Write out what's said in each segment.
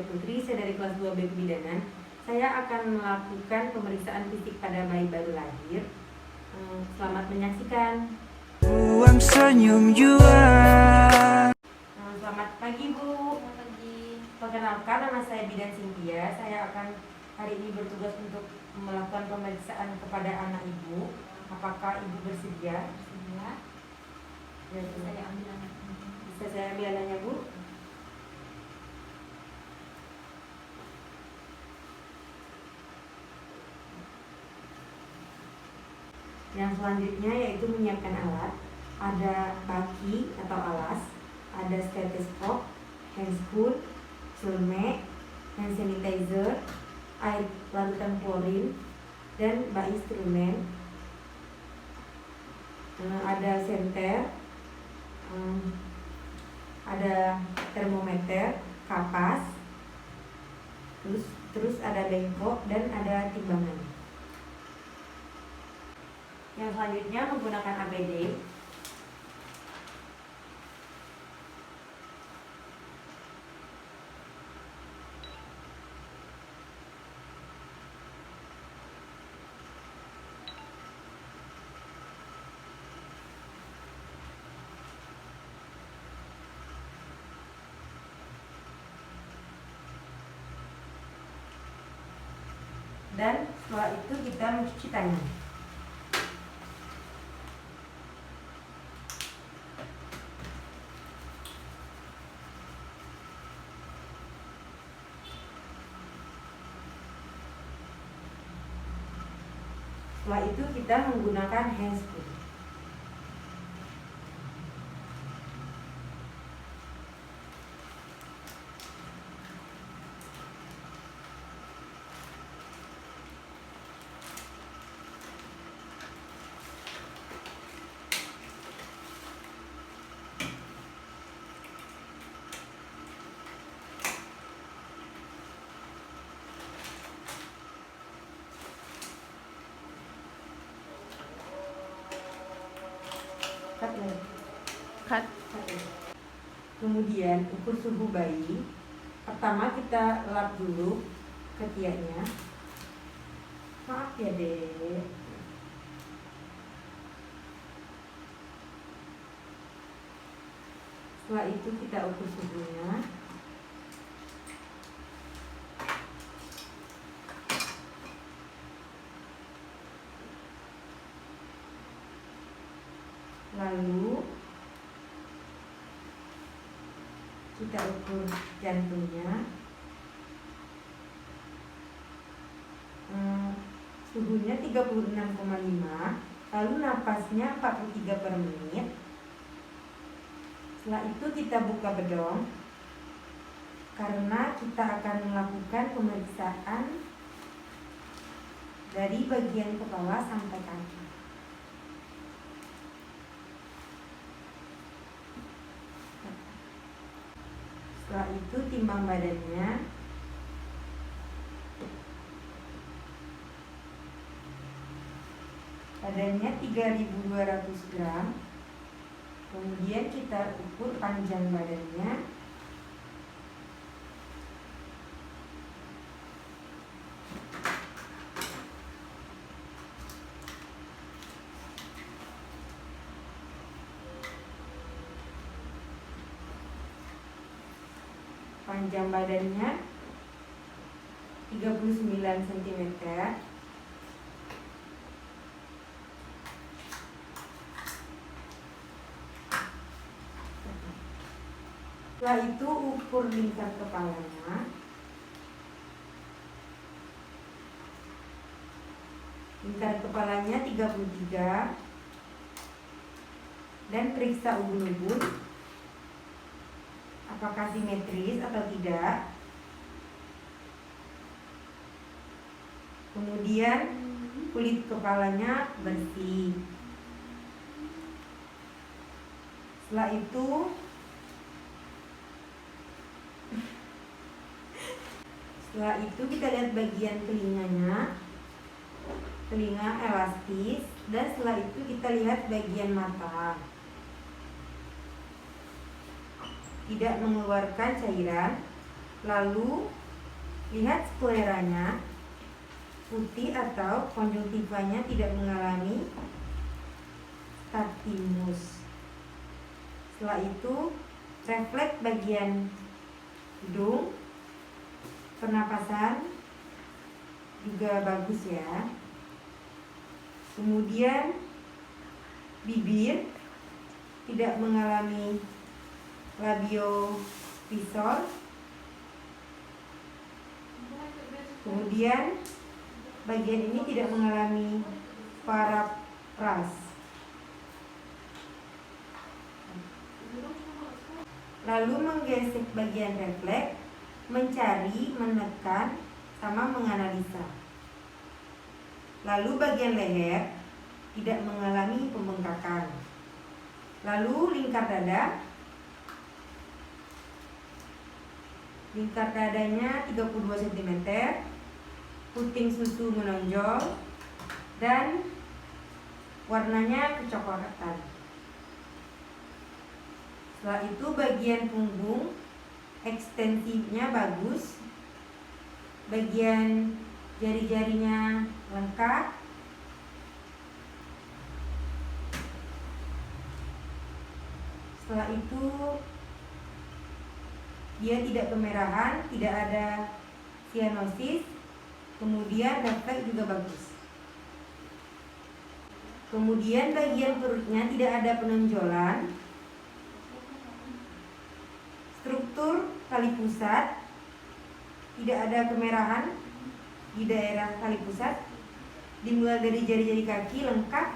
Putri, saya dari kelas 2B Kebidanan. Saya akan melakukan pemeriksaan fisik pada bayi baru lahir. Selamat menyaksikan. Selamat pagi Bu. Selamat pagi. Perkenalkan, nama saya Bidan Cynthia. Saya akan hari ini bertugas untuk melakukan pemeriksaan kepada anak ibu. Apakah ibu bersedia? Bismillah. Saya ambil anak ini. Bisa saya ambil anaknya Bu? Yang selanjutnya yaitu menyiapkan alat. Ada baki atau alas, ada stetoskop, handscoon, celemek, hand sanitizer, air larutan klorin, dan bak instrumen. Ada senter, ada termometer, kapas, terus ada bengkok dan ada timbangan. Yang selanjutnya menggunakan APD. Dan setelah itu kita mencuci tangan. Setelah itu kita menggunakan handscoon. Cut. Kemudian ukur suhu bayi. Pertama kita lap dulu ketiaknya. Maaf ya Dek. Setelah itu kita ukur suhunya. Lalu kita ukur jantungnya. Suhunya 36,5. Lalu napasnya 43 per menit. Setelah itu kita buka bedong, karena kita akan melakukan pemeriksaan dari bagian kepala sampai kaki. Setelah itu timbang badannya. Badannya 3.200 gram. Kemudian kita ukur panjang badannya. Panjang badannya 39 cm. Setelah itu ukur lingkar kepalanya. Lingkar kepalanya 33. Dan periksa ubun-ubun apakah simetris atau tidak. Kemudian kulit kepalanya bersih. Setelah itu kita lihat bagian telinganya. Telinga elastis. Dan setelah itu kita lihat bagian mata. Tidak mengeluarkan cairan. Lalu lihat skleranya putih atau konjungtivanya tidak mengalami statimus. Setelah itu refleks bagian hidung, pernapasan juga bagus ya. Kemudian bibir tidak mengalami labiovisor. Kemudian bagian ini tidak mengalami parapras. Lalu menggesek bagian refleks, mencari, menekan, sama menganalisa. Lalu bagian leher tidak mengalami pembengkakan. Lalu lingkar dada. Lingkar dadanya 32 cm, puting susu menonjol, dan warnanya kecoklatan. Setelah itu bagian punggung ekstensinya bagus, bagian jari-jarinya lengkap. Setelah itu dia tidak kemerahan, tidak ada sianosis, kemudian refleks juga bagus. Kemudian bagian perutnya tidak ada penonjolan. Struktur tali pusat tidak ada kemerahan di daerah tali pusat, dimulai dari jari-jari kaki lengkap,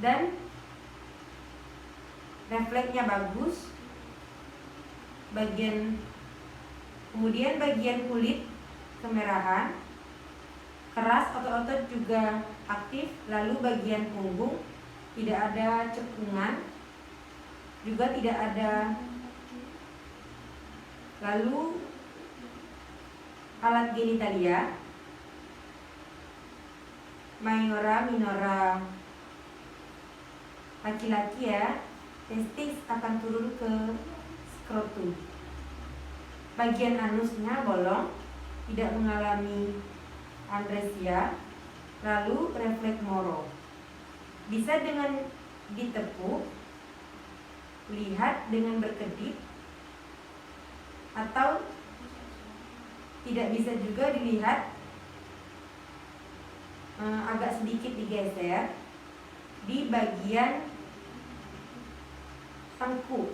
dan refleksnya bagus. Kemudian bagian kulit kemerahan, keras, otot-otot juga aktif. Lalu bagian punggung tidak ada cekungan, juga tidak ada. Lalu alat genitalia, mayora, minora, laki-laki ya, testis akan turun ke skrotum. Bagian anusnya bolong, tidak mengalami andresia. Lalu refleks Moro bisa dengan ditepuk, lihat dengan berkedip, atau tidak bisa juga dilihat, agak sedikit digeser di bagian tengkuk.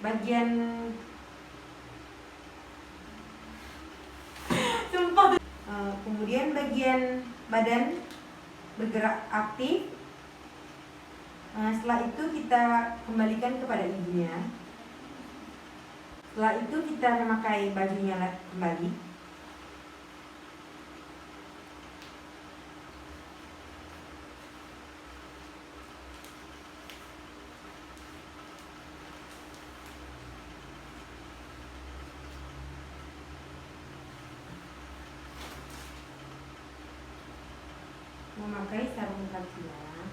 Bagian kemudian bagian badan bergerak aktif. Setelah itu kita kembalikan kepada ibunya. Setelah itu kita memakai bajunya kembali. Memakai sarung kaki ya,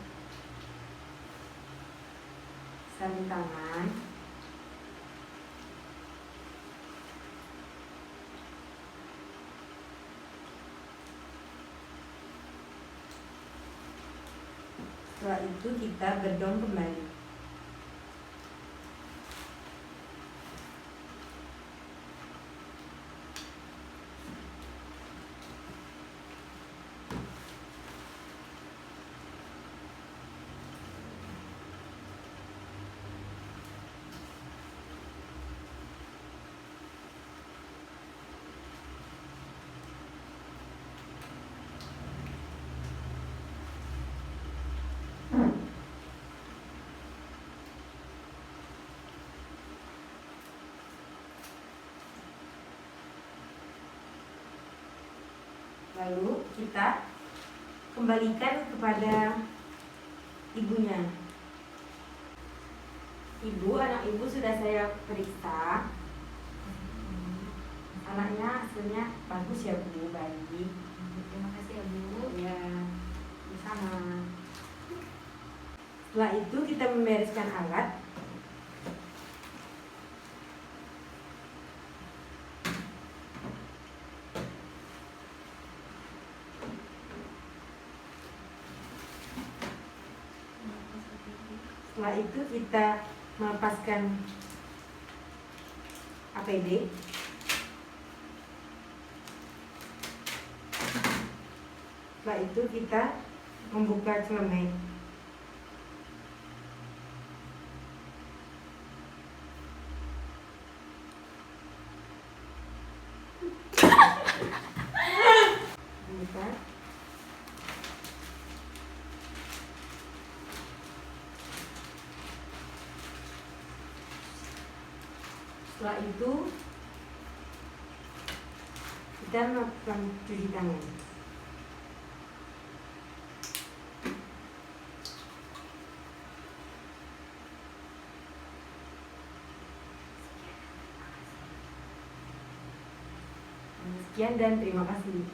sarung tangan, setelah itu kita gedong kembali. Lalu kita kembalikan kepada ibunya. Anak ibu sudah saya periksa. Anaknya hasilnya bagus ya Bu, baik. Terima kasih ya Bu. Ya, sama. Setelah Setelah itu kita membereskan alat. Setelah itu kita melepaskan APD. Setelah itu kita membuka celemek. Buka. Setelah itu kita melakukan cuci tangan. Sekian dan terima kasih.